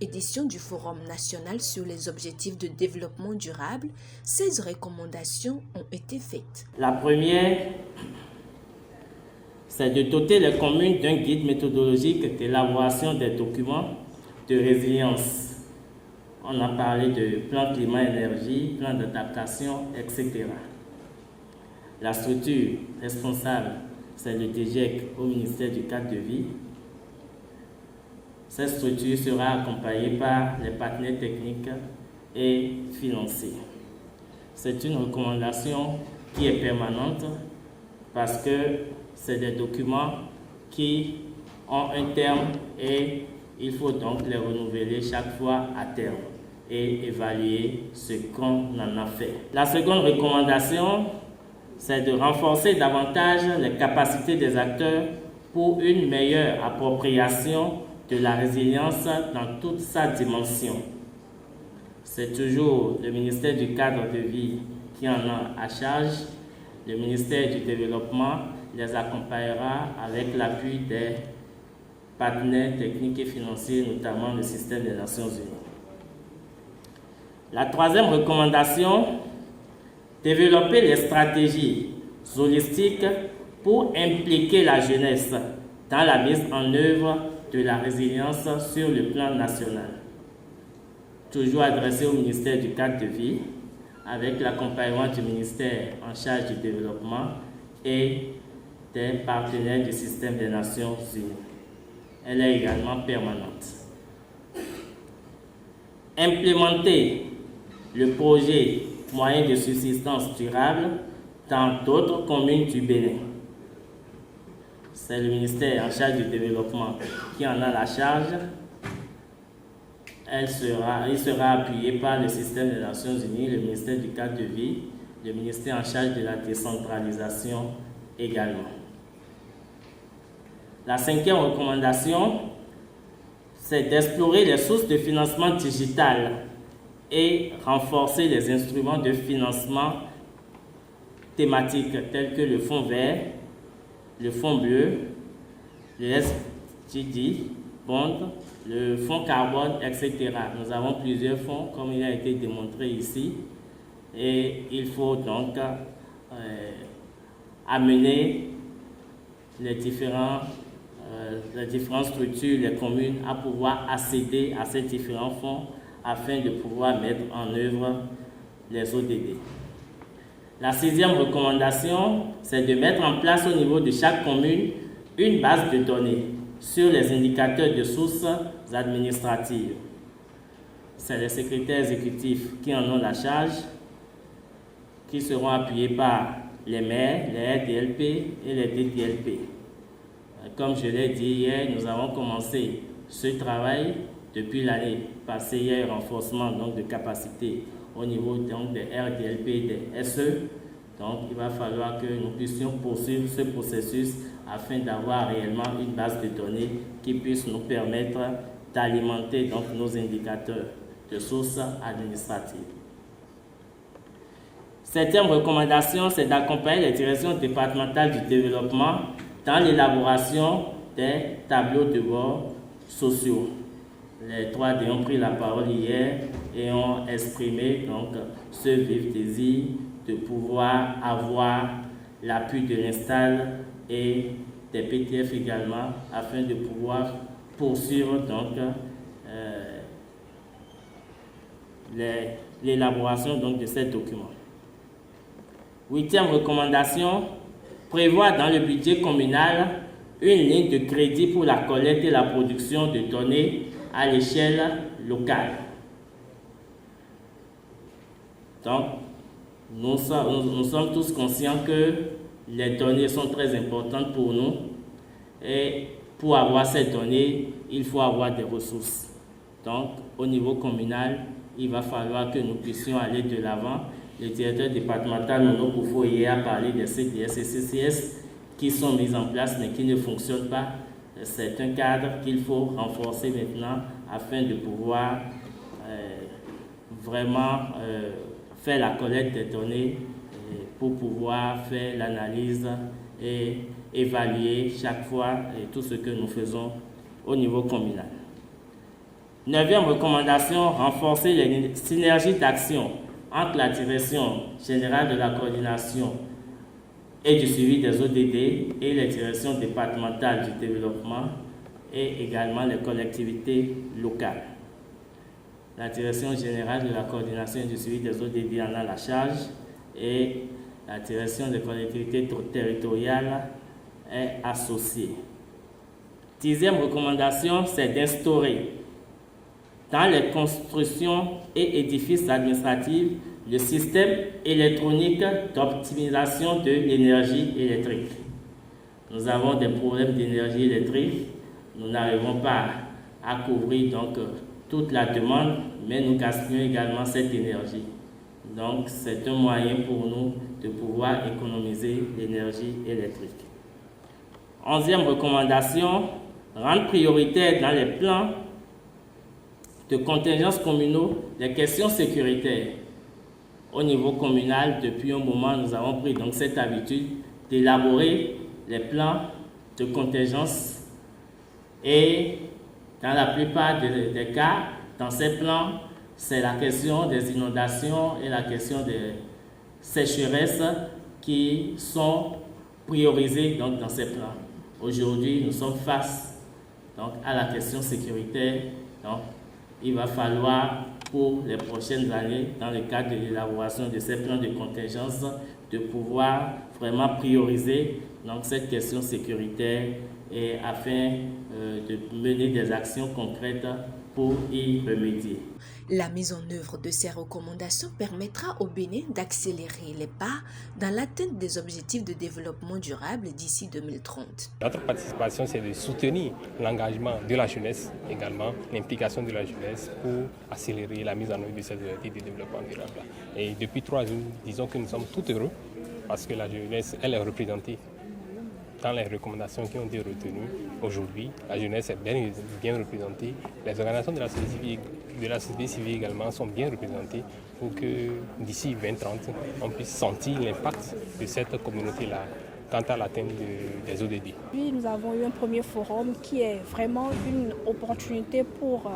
édition du Forum national sur les objectifs de développement durable, 16 recommandations ont été faites. La première, c'est de doter les communes d'un guide méthodologique d'élaboration des documents de résilience. On a parlé de plan climat-énergie, plan d'adaptation, etc. La structure responsable, c'est le DGEC au ministère du cadre de vie. Cette structure sera accompagnée par les partenaires techniques et financiers. C'est une recommandation qui est permanente parce que c'est des documents qui ont un terme et il faut donc les renouveler chaque fois à terme et évaluer ce qu'on en a fait. La seconde recommandation, c'est de renforcer davantage les capacités des acteurs pour une meilleure appropriation de la résilience dans toute sa dimension. C'est toujours le ministère du cadre de vie qui en a à charge. Le ministère du développement les accompagnera avec l'appui des partenaires techniques et financiers, notamment le système des Nations Unies. La troisième recommandation, développer les stratégies holistiques pour impliquer la jeunesse dans la mise en œuvre de la résilience sur le plan national. Toujours adressé au ministère du cadre de vie, avec l'accompagnement du ministère en charge du développement et des partenaires du système des Nations Unies. Elle est également permanente. Implémenter le projet moyen de subsistance durable dans d'autres communes du Bénin. C'est le ministère en charge du développement qui en a la charge. Il sera appuyé par le système des Nations Unies, le ministère du cadre de vie, le ministère en charge de la décentralisation également. La cinquième recommandation, c'est d'explorer les sources de financement digital et renforcer les instruments de financement thématiques tels que le fonds vert, le fonds bleu, le SGD, bond, le fonds carbone, etc. Nous avons plusieurs fonds, comme il a été démontré ici, et il faut donc amener les différentes structures, les communes, à pouvoir accéder à ces différents fonds afin de pouvoir mettre en œuvre les ODD. La sixième recommandation, c'est de mettre en place au niveau de chaque commune une base de données sur les indicateurs de sources administratives. C'est les secrétaires exécutifs qui en ont la charge, qui seront appuyés par les maires, les RDLP et les DDLP. Comme je l'ai dit hier, nous avons commencé ce travail. Depuis l'année passée, il y a un renforcement donc, de capacité au niveau donc, des RDLP et des SE. Donc, il va falloir que nous puissions poursuivre ce processus afin d'avoir réellement une base de données qui puisse nous permettre d'alimenter donc, nos indicateurs de sources administratives. Septième recommandation, c'est d'accompagner les directions départementales du développement dans l'élaboration des tableaux de bord sociaux. Les 3D ont pris la parole hier et ont exprimé donc ce vif désir de pouvoir avoir l'appui de l'Instal et des PTF également afin de pouvoir poursuivre donc l'élaboration donc de ces documents. Huitième recommandation, prévoir dans le budget communal une ligne de crédit pour la collecte et la production de données à l'échelle locale. Donc, nous sommes tous conscients que les données sont très importantes pour nous et pour avoir ces données, il faut avoir des ressources. Donc, au niveau communal, il va falloir que nous puissions aller de l'avant. Le directeur départemental Nono Koufo hier a parlé des CDS et CCS qui sont mis en place mais qui ne fonctionnent pas. C'est un cadre qu'il faut renforcer maintenant afin de pouvoir vraiment faire la collecte des données pour pouvoir faire l'analyse et évaluer chaque fois tout ce que nous faisons au niveau communal. Neuvième recommandation, renforcer les synergies d'action entre la Direction générale de la coordination et du suivi des ODD et les directions départementales du développement et également les collectivités locales. La Direction générale de la coordination et du suivi des ODD en a la charge et la Direction des collectivités territoriales est associée. 10e recommandation, c'est d'instaurer dans les constructions et édifices administratifs le système électronique d'optimisation de l'énergie électrique. Nous avons des problèmes d'énergie électrique. Nous n'arrivons pas à couvrir donc toute la demande, mais nous gaspillons également cette énergie. Donc, c'est un moyen pour nous de pouvoir économiser l'énergie électrique. 11e recommandation, rendre prioritaire dans les plans de contingence communaux les questions sécuritaires. Au niveau communal, depuis un moment, nous avons pris donc cette habitude d'élaborer les plans de contingence et dans la plupart des cas, dans ces plans, c'est la question des inondations et la question des sécheresses qui sont priorisées donc, dans ces plans. Aujourd'hui, nous sommes face donc, à la question sécuritaire. Donc, il va falloir pour les prochaines années, dans le cadre de l'élaboration de ces plans de contingence, de pouvoir vraiment prioriser donc, cette question sécuritaire et afin de mener des actions concrètes pour y remédier. La mise en œuvre de ces recommandations permettra au Bénin d'accélérer les pas dans l'atteinte des objectifs de développement durable d'ici 2030. Notre participation, c'est de soutenir l'engagement de la jeunesse, également l'implication de la jeunesse pour accélérer la mise en œuvre de ces objectifs de développement durable. Et depuis 3 jours, disons que nous sommes tout heureux parce que la jeunesse, elle est représentée dans les recommandations qui ont été retenues aujourd'hui. La jeunesse est bien représentée. Les organisations de la société civile également sont bien représentées pour que d'ici 2030, on puisse sentir l'impact de cette communauté-là quant à l'atteinte des ODD. Puis nous avons eu un premier forum qui est vraiment une opportunité pour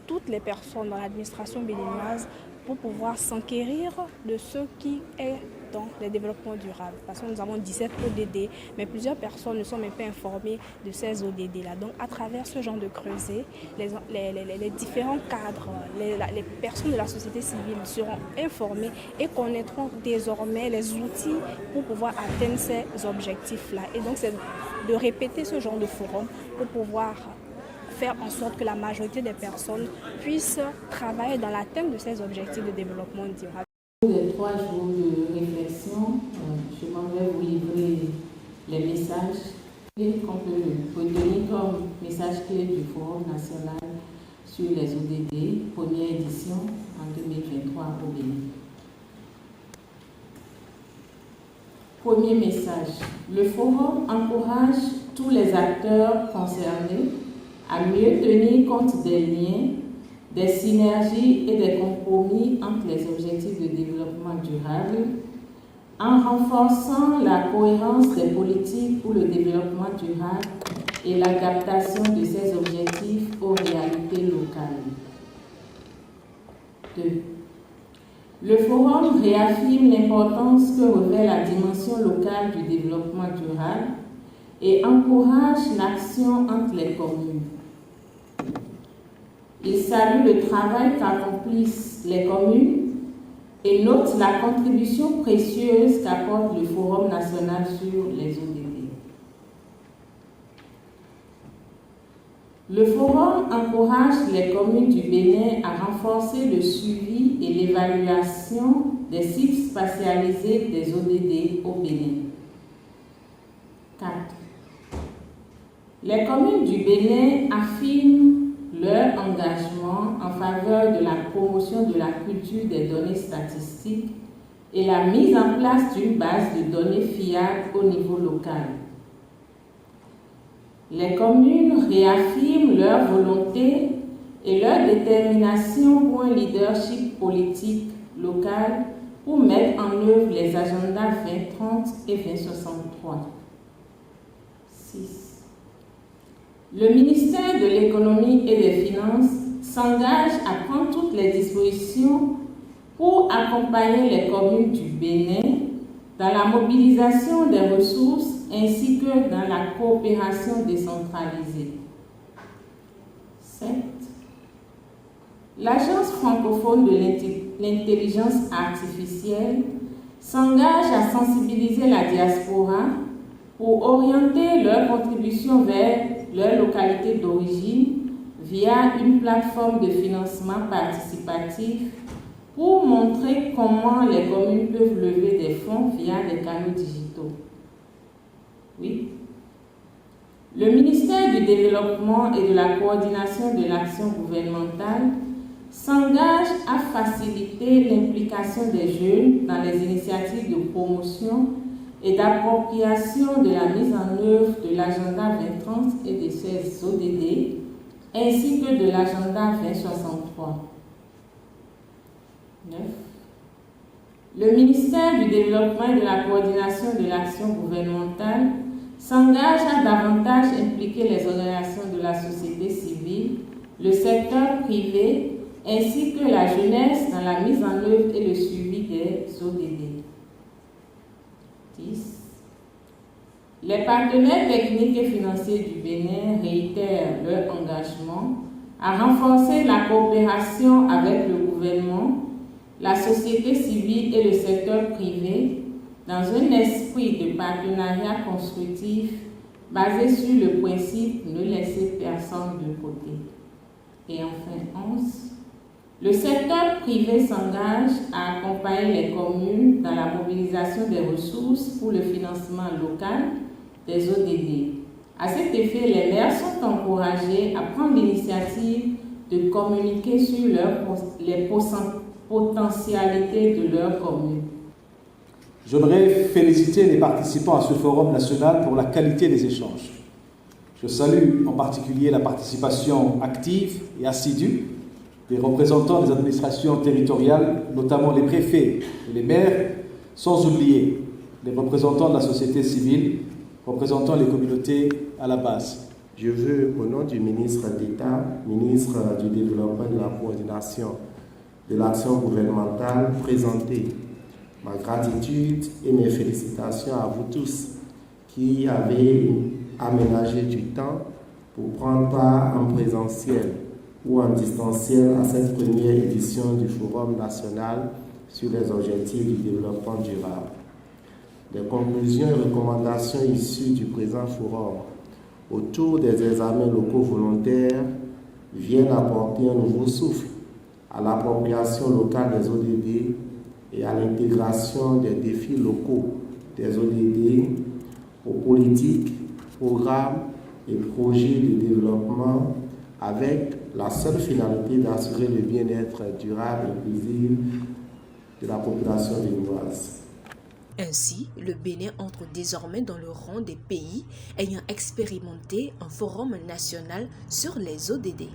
toutes les personnes dans l'administration béninoise pour pouvoir s'enquérir de ce qui est dans le développement durable. Parce que nous avons 17 ODD, mais plusieurs personnes ne sont même pas informées de ces ODD-là. Donc à travers ce genre de creuset, les différents cadres, les personnes de la société civile seront informées et connaîtront désormais les outils pour pouvoir atteindre ces objectifs-là. Et donc c'est de répéter ce genre de forum pour pouvoir faire en sorte que la majorité des personnes puissent travailler dans l'atteinte de ces objectifs de développement durable. Pour les 3 jours de réflexion, je m'en vais vous livrer les messages qu'on peut retenir comme message clé du Forum national sur les ODD, première édition en 2023 au Bénin. Premier message, le Forum encourage tous les acteurs concernés à mieux tenir compte des liens, des synergies et des compromis entre les objectifs de développement durable, en renforçant la cohérence des politiques pour le développement durable et l'adaptation de ces objectifs aux réalités locales. 2. Le Forum réaffirme l'importance que revêt la dimension locale du développement durable et encourage l'action entre les communes. Il salue le travail qu'accomplissent les communes et note la contribution précieuse qu'apporte le Forum national sur les ODD. Le Forum encourage les communes du Bénin à renforcer le suivi et l'évaluation des sites spatialisés des ODD au Bénin. 4. Les communes du Bénin affirment leur engagement en faveur de la promotion de la culture des données statistiques et la mise en place d'une base de données fiable au niveau local. Les communes réaffirment leur volonté et leur détermination pour un leadership politique local pour mettre en œuvre les agendas 2030 et 2063. 6. Le ministère de l'Économie et des Finances s'engage à prendre toutes les dispositions pour accompagner les communes du Bénin dans la mobilisation des ressources ainsi que dans la coopération décentralisée. 7. L'Agence francophone de l'intelligence artificielle s'engage à sensibiliser la diaspora pour orienter leur contribution vers leur localité d'origine via une plateforme de financement participatif pour montrer comment les communes peuvent lever des fonds via des canaux digitaux. Oui. Le ministère du Développement et de la Coordination de l'action gouvernementale s'engage à faciliter l'implication des jeunes dans les initiatives de promotion et d'appropriation de la mise en œuvre de l'agenda 2030 et de ses ODD, ainsi que de l'agenda 2063. 9. Le ministère du Développement et de la Coordination de l'action gouvernementale s'engage à davantage impliquer les organisations de la société civile, le secteur privé, ainsi que la jeunesse dans la mise en œuvre et le suivi des ODD. 10. Les partenaires techniques et financiers du Bénin réitèrent leur engagement à renforcer la coopération avec le gouvernement, la société civile et le secteur privé dans un esprit de partenariat constructif basé sur le principe « ne laisser personne de côté ». Et enfin, 11. Le secteur privé s'engage à accompagner les communes dans la mobilisation des ressources pour le financement local des ODD. À cet effet, les maires sont encouragés à prendre l'initiative de communiquer sur les potentialités de leur commune. J'aimerais féliciter les participants à ce forum national pour la qualité des échanges. Je salue en particulier la participation active et assidue des représentants des administrations territoriales, notamment les préfets et les maires, sans oublier les représentants de la société civile, représentant les communautés à la base. Je veux, au nom du ministre d'État, ministre du Développement et de la Coordination de l'action gouvernementale, présenter ma gratitude et mes félicitations à vous tous qui avez aménagé du temps pour prendre part en présentiel ou en distanciel à cette première édition du Forum national sur les objectifs du développement durable. Les conclusions et recommandations issues du présent forum autour des examens locaux volontaires viennent apporter un nouveau souffle à l'appropriation locale des ODD et à l'intégration des défis locaux des ODD aux politiques, programmes et projets de développement avec la seule finalité d'assurer le bien-être durable et paisible de la population béninoise. Ainsi, le Bénin entre désormais dans le rang des pays ayant expérimenté un forum national sur les ODD.